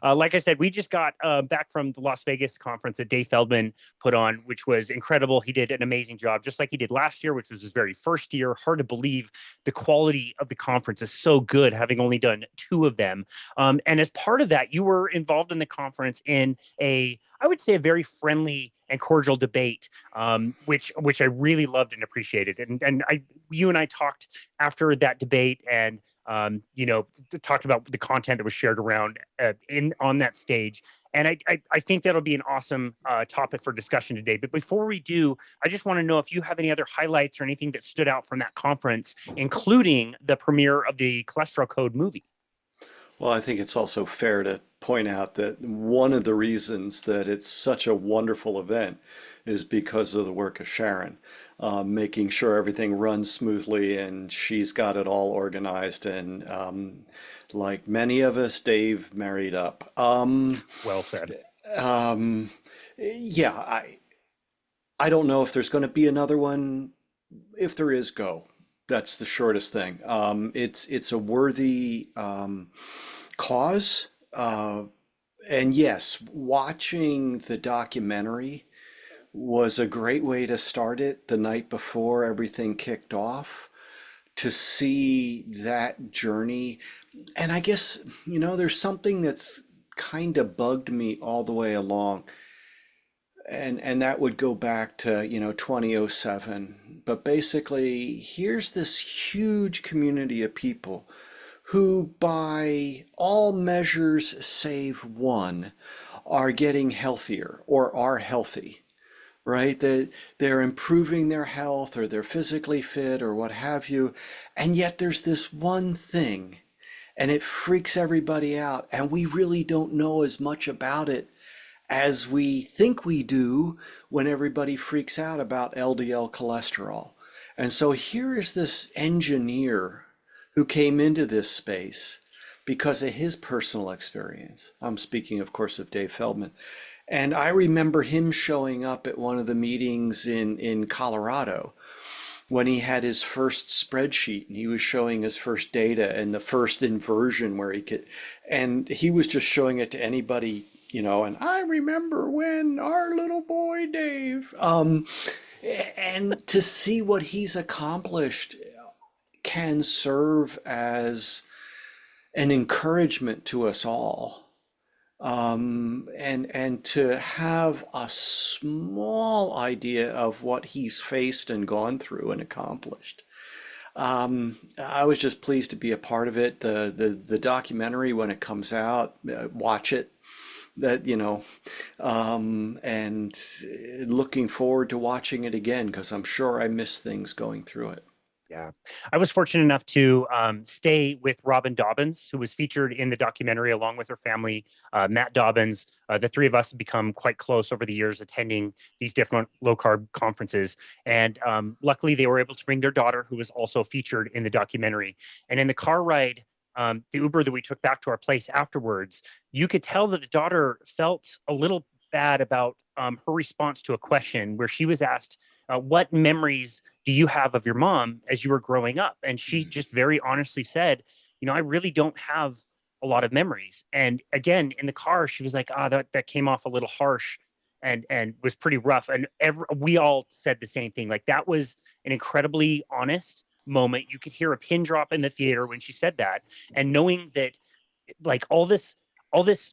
Like I said, we just got back from the Las Vegas conference that Dave Feldman put on, which was incredible. He did an amazing job, just like he did last year, which was his very first year. Hard to believe the quality of the conference is so good, having only done two of them. And as part of that, you were involved in the conference in I would say, a very friendly and cordial debate, which I really loved and appreciated. You and I talked after that debate, and talked about the content that was shared around on that stage. And I think that'll be an awesome topic for discussion today. But before we do, I just want to know if you have any other highlights or anything that stood out from that conference, including the premiere of the Cholesterol Code movie. Well, I think it's also fair to point out that one of the reasons that it's such a wonderful event is because of the work of Sharon, making sure everything runs smoothly and she's got it all organized. And like many of us, Dave married up. Well said. Um, yeah, I don't know if there's going to be another one. If there is, go. That's the shortest thing. It's a worthy cause. And yes, watching the documentary was a great way to start it the night before everything kicked off, to see that journey. And I guess, there's something that's kind of bugged me all the way along. And that would go back to 2007. But basically, here's this huge community of people who, by all measures save one, are getting healthier or are healthy, right? They're improving their health, or they're physically fit, or what have you. And yet there's this one thing, and it freaks everybody out. And we really don't know as much about it as we think we do when everybody freaks out about LDL cholesterol. And so here is this engineer who came into this space because of his personal experience. I'm speaking, of course, of Dave Feldman. And I remember him showing up at one of the meetings in Colorado when he had his first spreadsheet, and he was showing his first data and the first inversion where and he was just showing it to anybody, and I remember when our little boy Dave, and to see what he's accomplished can serve as an encouragement to us all. And to have a small idea of what he's faced and gone through and accomplished. I was just pleased to be a part of it. The documentary, when it comes out, watch it. And looking forward to watching it again, because I'm sure I missed things going through it. Yeah, I was fortunate enough to stay with Robin Dobbins, who was featured in the documentary along with her family, Matt Dobbins. The three of us have become quite close over the years attending these different low carb conferences. And luckily, they were able to bring their daughter, who was also featured in the documentary. And in the car ride, the Uber that we took back to our place afterwards, you could tell that the daughter felt a little bad about her response to a question where she was asked, what memories do you have of your mom as you were growing up? And she just very honestly said, I really don't have a lot of memories. And again, in the car, she was like, that came off a little harsh and was pretty rough. And we all said the same thing. Like, that was an incredibly honest moment. You could hear a pin drop in the theater when she said that. And knowing that, like, all this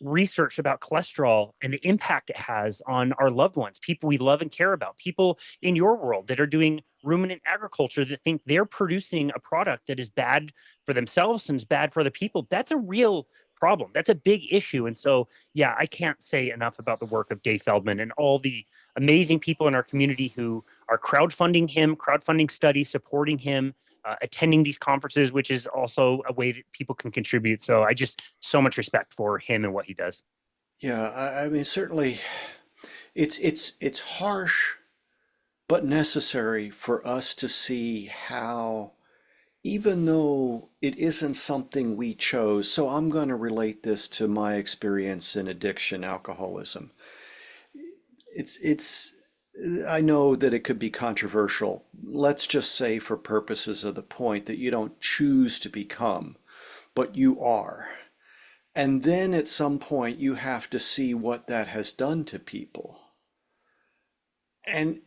research about cholesterol and the impact it has on our loved ones, people we love and care about, people in your world that are doing ruminant agriculture that think they're producing a product that is bad for themselves and is bad for the people. That's a real problem. That's a big issue. And so, yeah, I can't say enough about the work of Dave Feldman and all the amazing people in our community who are crowdfunding studies, supporting him, attending these conferences, which is also a way that people can contribute. So I just so much respect for him and what he does. Yeah, I mean, certainly it's harsh but necessary for us to see how, even though it isn't something we chose, so I'm going to relate this to my experience in addiction, alcoholism. It's I know that it could be controversial. Let's just say, for purposes of the point, that you don't choose to become, but you are. And then at some point, you have to see what that has done to people. And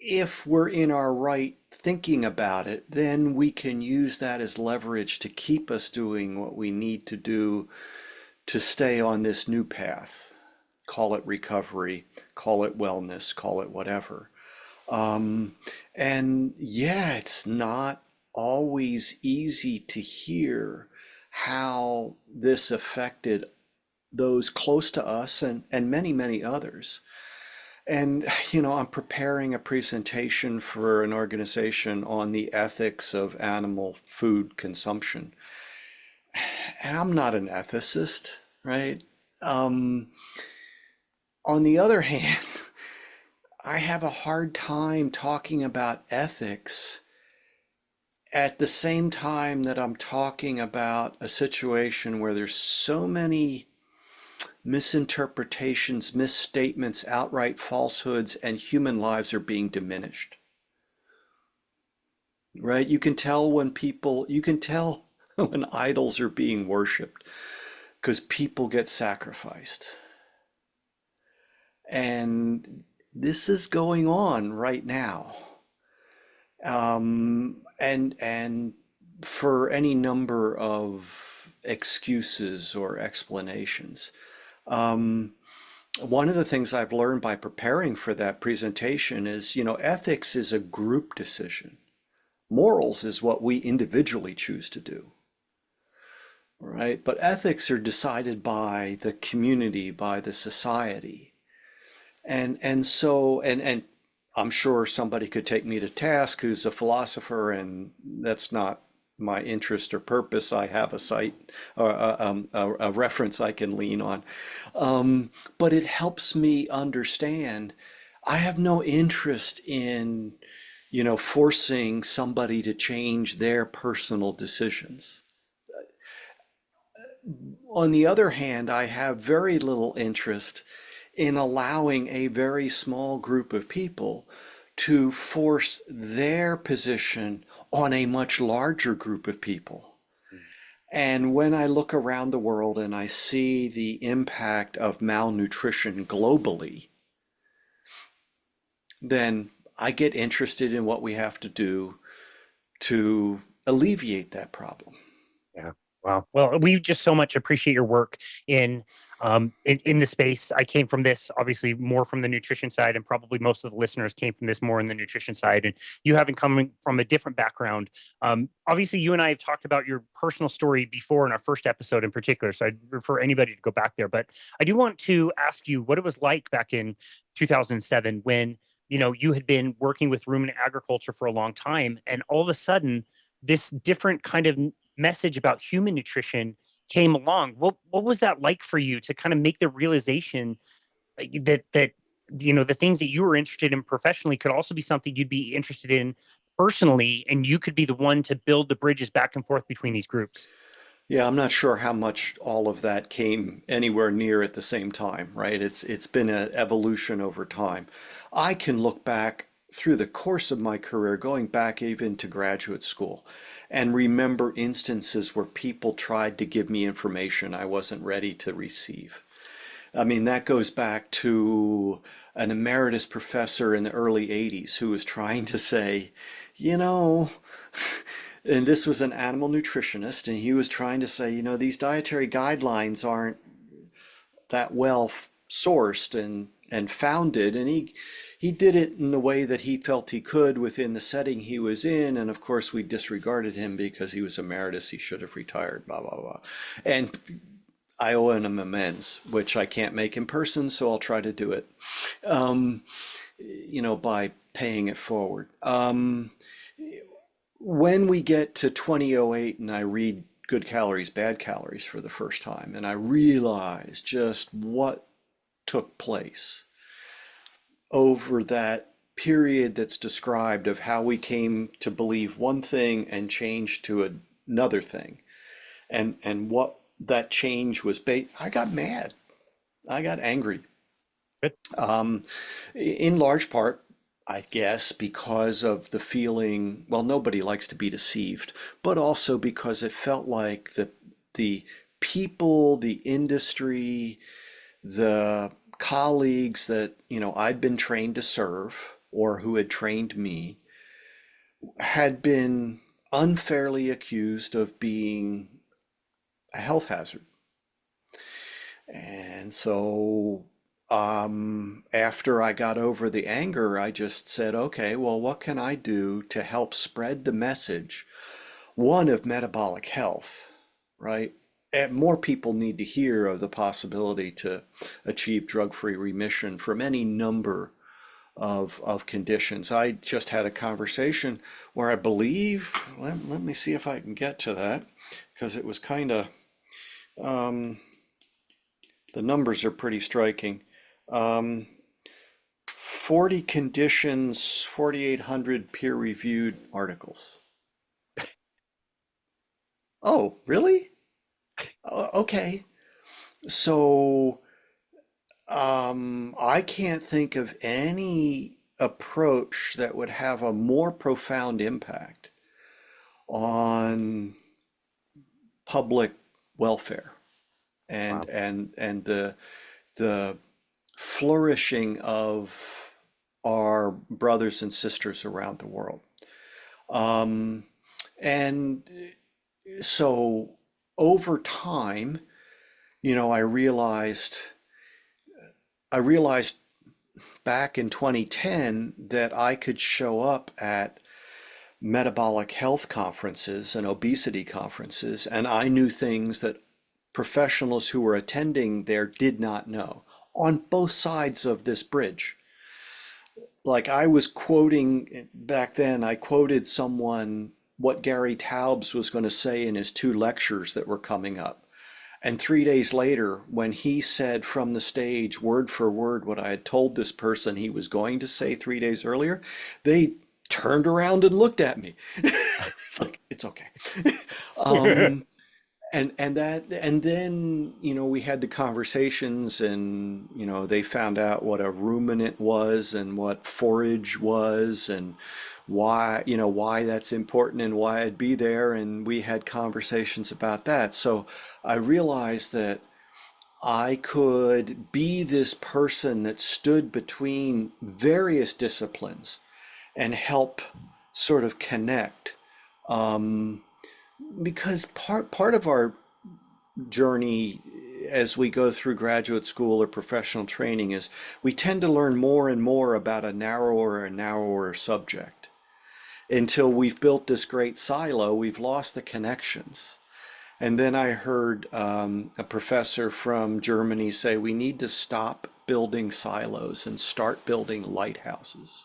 if we're in our right thinking about it, then we can use that as leverage to keep us doing what we need to do to stay on this new path. Call it recovery, call it wellness, call it whatever. And yeah, it's not always easy to hear how this affected those close to us and many, many others. And, I'm preparing a presentation for an organization on the ethics of animal food consumption. And I'm not an ethicist, right? Um, on the other hand, I have a hard time talking about ethics at the same time that I'm talking about a situation where there's so many misinterpretations, misstatements, outright falsehoods, and human lives are being diminished. Right? You can tell when idols are being worshipped because people get sacrificed. And this is going on right now. And for any number of excuses or explanations. Um, One of the things I've learned by preparing for that presentation is, ethics is a group decision. Morals is what we individually choose to do, right? But ethics are decided by the community, by the society. And I'm sure somebody could take me to task who's a philosopher, and that's not my interest or purpose. I have a site or a reference I can lean on. But it helps me understand I have no interest in, forcing somebody to change their personal decisions. On the other hand, I have very little interest in allowing a very small group of people to force their position on a much larger group of people. And when I look around the world and I see the impact of malnutrition globally, then I get interested in what we have to do to alleviate that problem. Yeah. Wow. Well, we just so much appreciate your work in the space. I came from this obviously more from the nutrition side, and probably most of the listeners came from this more in the nutrition side. And you having coming from a different background, obviously you and I have talked about your personal story before in our first episode in particular. So I'd refer anybody to go back there. But I do want to ask you what it was like back in 2007 when you had been working with ruminant agriculture for a long time, and all of a sudden this different kind of message about human nutrition came along. What was that like for you to kind of make the realization that the things that you were interested in professionally could also be something you'd be interested in personally, and you could be the one to build the bridges back and forth between these groups? Yeah, I'm not sure how much all of that came anywhere near at the same time, right? It's been an evolution over time. I can look back through the course of my career, going back even to graduate school, and remember instances where people tried to give me information I wasn't ready to receive. I mean, that goes back to an emeritus professor in the early 80s who was trying to say, you know, and this was an animal nutritionist, and he was trying to say, these dietary guidelines aren't that well sourced and founded, and he did it in the way that he felt he could within the setting he was in, and of course we disregarded him because he was emeritus, he should have retired, blah blah blah. And I owe him amends, which I can't make in person, so I'll try to do it, by paying it forward. When we get to 2008 and I read Good Calories, Bad Calories for the first time, and I realize just what took place over that period that's described of how we came to believe one thing and changed to another thing, and what that change was based, I got mad. I got angry. Good. In large part, I guess, because of the feeling, well, nobody likes to be deceived, but also because it felt like the people, the industry, the colleagues that, I'd been trained to serve or who had trained me had been unfairly accused of being a health hazard. And so after I got over the anger, I just said, okay, well, what can I do to help spread the message, one, of metabolic health, right? And more people need to hear of the possibility to achieve drug-free remission from any number of conditions. I just had a conversation where I believe, let me see if I can get to that, because it was kind of, the numbers are pretty striking. 40 conditions, 4,800 peer-reviewed articles. Oh, really? Okay. So I can't think of any approach that would have a more profound impact on public welfare and Wow. the flourishing of our brothers and sisters around the world. Um, and so over time, I realized back in 2010 that I could show up at metabolic health conferences and obesity conferences, and I knew things that professionals who were attending there did not know on both sides of this bridge. Like I was quoting back then, I quoted someone what Gary Taubes was going to say in his two lectures that were coming up. And 3 days later, when he said from the stage, word for word, what I had told this person he was going to say 3 days earlier, they turned around and looked at me. It's like, it's okay. Um, and then we had the conversations, and they found out what a ruminant was and what forage was and why that's important and why I'd be there, and we had conversations about that. So I realized that I could be this person that stood between various disciplines and help sort of connect. Um, because part of our journey as we go through graduate school or professional training is we tend to learn more and more about a narrower and narrower subject until we've built this great silo, we've lost the connections. And then I heard a professor from Germany say we need to stop building silos and start building lighthouses.